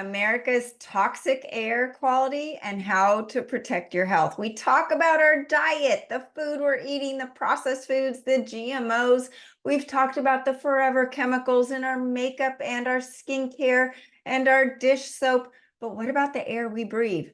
America's toxic air quality and how to protect your health. We talk about our diet, the food we're eating, the processed foods, the GMOs. We've talked about the forever chemicals in our makeup and our skincare and our dish soap. But what about the air we breathe?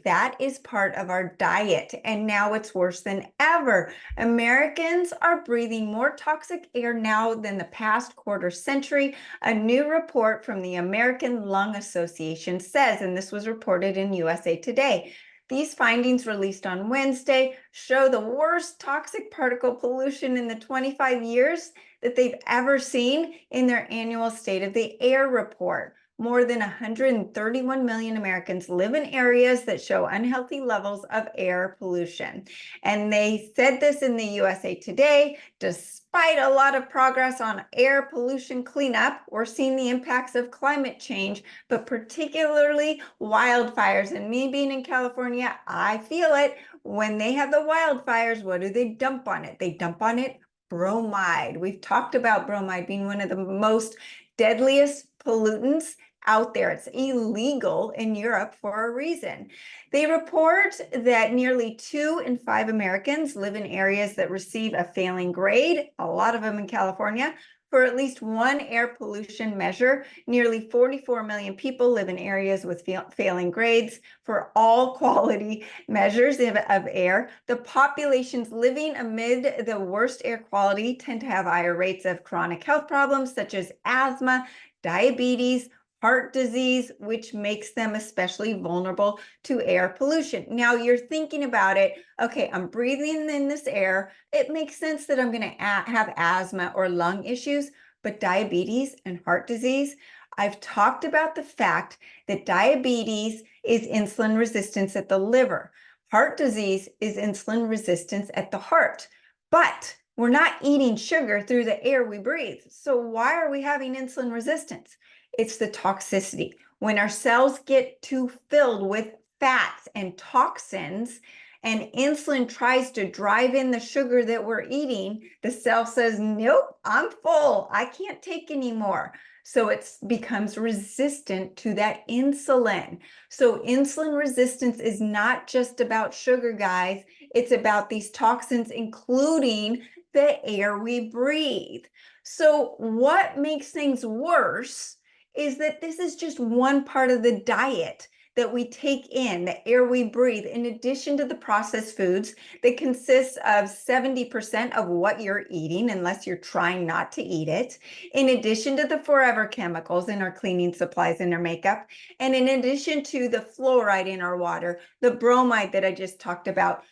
That is part of our diet, and now it's worse than ever. Americans are breathing more toxic air now than the past quarter century. A new report from the American Lung Association says, and this was reported in USA Today. These findings, released on Wednesday, show the worst toxic particle pollution in the 25 years that they've ever seen in their annual State of the Air report. More than 131 million Americans live in areas that show unhealthy levels of air pollution. And they said this in the USA Today. Despite a lot of progress on air pollution cleanup, we're seeing the impacts of climate change, but particularly wildfires. And me being in California, I feel it. When they have the wildfires, what do they dump on it? They dump on it bromide. We've talked about bromide being one of the most deadliest pollutants out there. It's illegal in Europe for a reason. They report that nearly 2 in 5 Americans live in areas that receive a failing grade, a lot of them in California, for at least one air pollution measure. Nearly 44 million people live in areas with failing grades for all quality measures of air. The populations living amid the worst air quality tend to have higher rates of chronic health problems such as asthma, diabetes, heart disease, which makes them especially vulnerable to air pollution. Now you're thinking about it, okay, I'm breathing in this air. It makes sense that I'm going to have asthma or lung issues, but diabetes and heart disease, I've talked about the fact that diabetes is insulin resistance at the liver. Heart disease is insulin resistance at the heart. But we're not eating sugar through the air we breathe. So why are we having insulin resistance? It's the toxicity. When our cells get too filled with fats and toxins, and insulin tries to drive in the sugar that we're eating, the cell says, nope, I'm full. I can't take any more. So it becomes resistant to that insulin. So insulin resistance is not just about sugar, guys. It's about these toxins, including the air we breathe. So what makes things worse is that this is just one part of the diet that we take in, the air we breathe, in addition to the processed foods that consists of 70% of what you're eating, unless you're trying not to eat it, in addition to the forever chemicals in our cleaning supplies and our makeup, and in addition to the fluoride in our water, the bromide that I just talked about,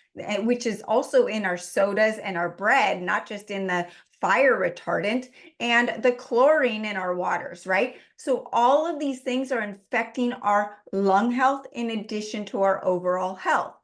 which is also in our sodas and our bread, not just in the fire retardant, and the chlorine in our waters, right? So all of these things are infecting our lung health in addition to our overall health.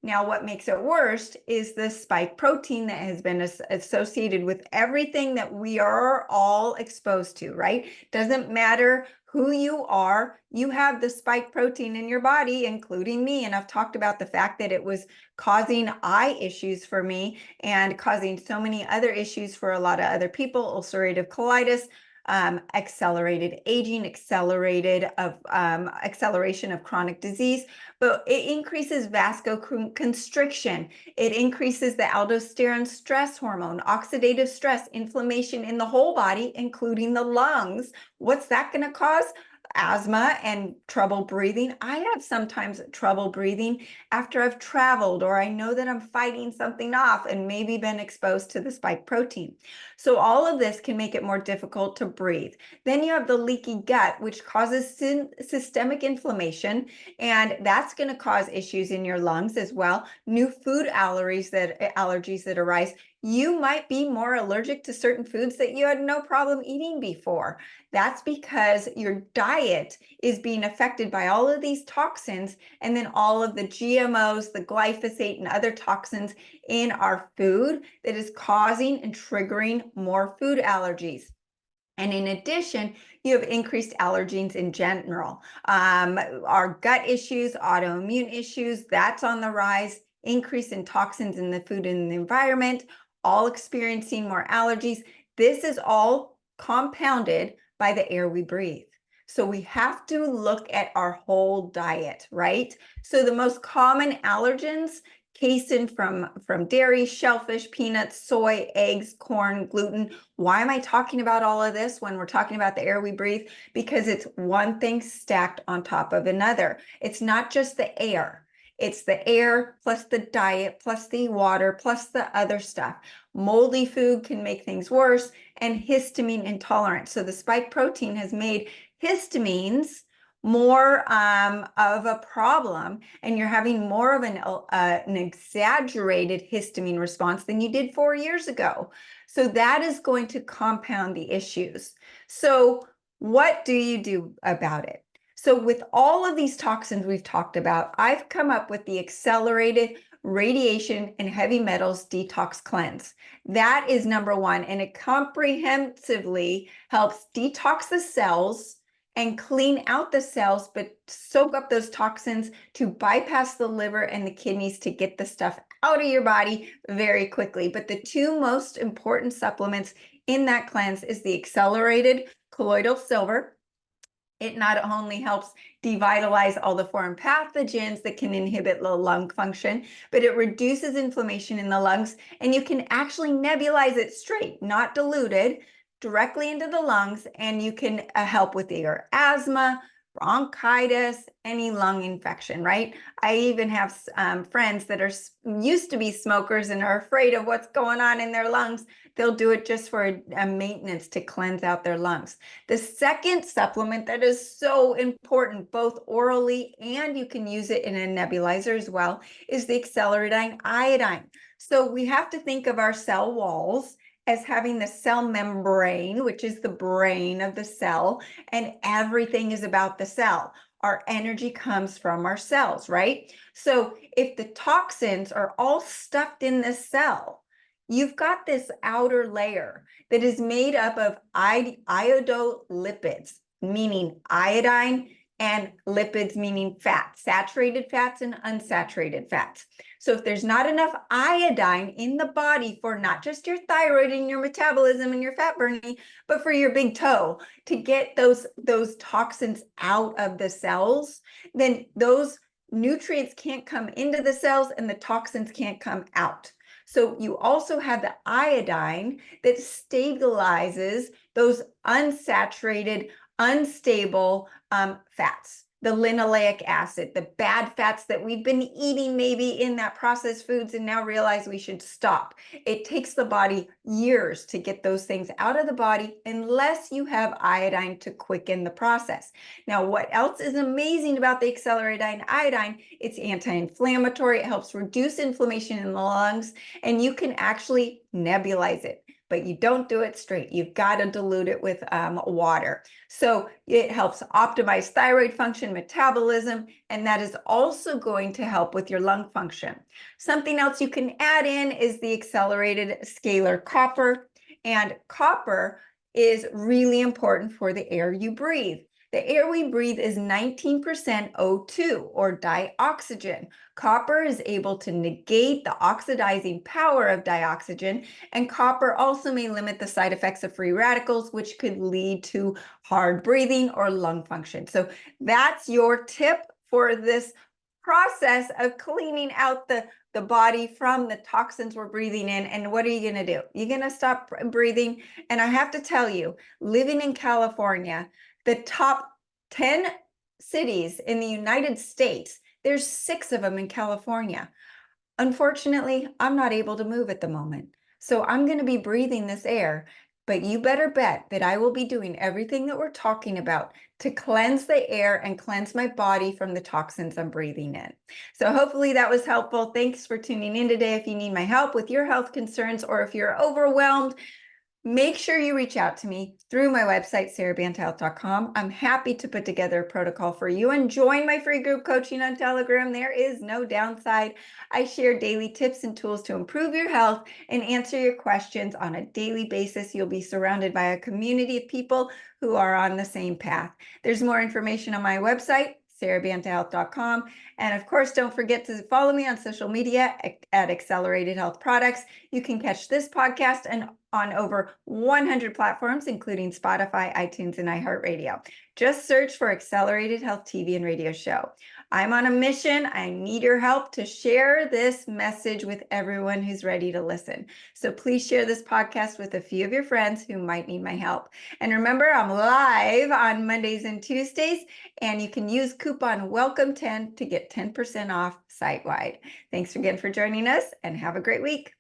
Now, what makes it worse is the spike protein that has been associated with everything that we are all exposed to, right? Doesn't matter who you are, you have the spike protein in your body, including me. And I've talked about the fact that it was causing eye issues for me and causing so many other issues for a lot of other people, ulcerative colitis, accelerated aging, acceleration of chronic disease, but it increases vasoconstriction. It increases the aldosterone stress hormone, oxidative stress, inflammation in the whole body, including the lungs. What's that going to cause? Asthma and trouble breathing. I have sometimes trouble breathing after I've traveled, or I know that I'm fighting something off and maybe been exposed to the spike protein. So all of this can make it more difficult to breathe. Then you have the leaky gut, which causes systemic inflammation, and that's going to cause issues in your lungs as well. New food allergies that arise. You might be more allergic to certain foods that you had no problem eating before. That's because your diet is being affected by all of these toxins, and then all of the GMOs, the glyphosate, and other toxins in our food that is causing and triggering more food allergies. And in addition, you have increased allergens in general. Our gut issues, autoimmune issues, that's on the rise. Increase in toxins in the food and the environment, all experiencing more allergies. This is all compounded by the air we breathe. So we have to look at our whole diet, right? So the most common allergens, casein from dairy, shellfish, peanuts, soy, eggs, corn, gluten. Why am I talking about all of this when we're talking about the air we breathe? Because it's one thing stacked on top of another. It's not just the air. It's the air plus the diet plus the water plus the other stuff. Moldy food can make things worse, and histamine intolerance. So the spike protein has made histamines more of a problem, and you're having more of an exaggerated histamine response than you did 4 years ago. So that is going to compound the issues. So what do you do about it? So with all of these toxins we've talked about, I've come up with the accelerated radiation and heavy metals detox cleanse. That is number one, and it comprehensively helps detox the cells and clean out the cells, but soak up those toxins to bypass the liver and the kidneys to get the stuff out of your body very quickly. But the two most important supplements in that cleanse is the accelerated colloidal silver. It not only helps devitalize all the foreign pathogens that can inhibit the lung function, but it reduces inflammation in the lungs, and you can actually nebulize it straight, not diluted, directly into the lungs, and you can help with your asthma, bronchitis, any lung infection, right? I even have friends that are used to be smokers and are afraid of what's going on in their lungs. They'll do it just for a maintenance to cleanse out their lungs. The second supplement that is so important, both orally and you can use it in a nebulizer as well, is the accelerating iodine. So we have to think of our cell walls as having the cell membrane, which is the brain of the cell, and everything is about the cell. Our energy comes from our cells, right? So if the toxins are all stuffed in this cell, you've got this outer layer that is made up of iodolipids, meaning iodine, and lipids, meaning fats, saturated fats and unsaturated fats. So if there's not enough iodine in the body for not just your thyroid and your metabolism and your fat burning, but for your big toe to get those toxins out of the cells, then those nutrients can't come into the cells and the toxins can't come out. So you also have the iodine that stabilizes those unsaturated, unstable fats, the linoleic acid, the bad fats that we've been eating maybe in that processed foods and now realize we should stop. It takes the body years to get those things out of the body unless you have iodine to quicken the process. Now, what else is amazing about the accelerated iodine? It's anti-inflammatory. It helps reduce inflammation in the lungs, and you can actually nebulize it, but you don't do it straight. You've got to dilute it with water. So it helps optimize thyroid function, metabolism, and that is also going to help with your lung function. Something else you can add in is the accelerated scalar copper, and copper is really important for the air you breathe. The air we breathe is 19% O2 or dioxygen. Copper is able to negate the oxidizing power of dioxygen, and copper also may limit the side effects of free radicals, which could lead to hard breathing or lung function. So that's your tip for this process of cleaning out the body from the toxins we're breathing in. And what are you going to do? You're going to stop breathing. And I have to tell you, living in California, the top 10 cities in the United States, there's 6 of them in California. Unfortunately, I'm not able to move at the moment. So I'm going to be breathing this air, but you better bet that I will be doing everything that we're talking about to cleanse the air and cleanse my body from the toxins I'm breathing in. So hopefully that was helpful. Thanks for tuning in today. If you need my help with your health concerns or if you're overwhelmed, make sure you reach out to me through my website, SaraBanta.com. I'm happy to put together a protocol for you and join my free group coaching on Telegram. There is no downside. I share daily tips and tools to improve your health and answer your questions on a daily basis. You'll be surrounded by a community of people who are on the same path. There's more information on my website, SaraBantaHealth.com. And of course, don't forget to follow me on social media at Accelerated Health Products. You can catch this podcast and on over 100 platforms, including Spotify, iTunes, and iHeartRadio. Just search for Accelerated Health TV and Radio Show. I'm on a mission. I need your help to share this message with everyone who's ready to listen. So please share this podcast with a few of your friends who might need my help. And remember, I'm live on Mondays and Tuesdays, and you can use coupon WELCOME10 to get 10% off site-wide. Thanks again for joining us, and have a great week.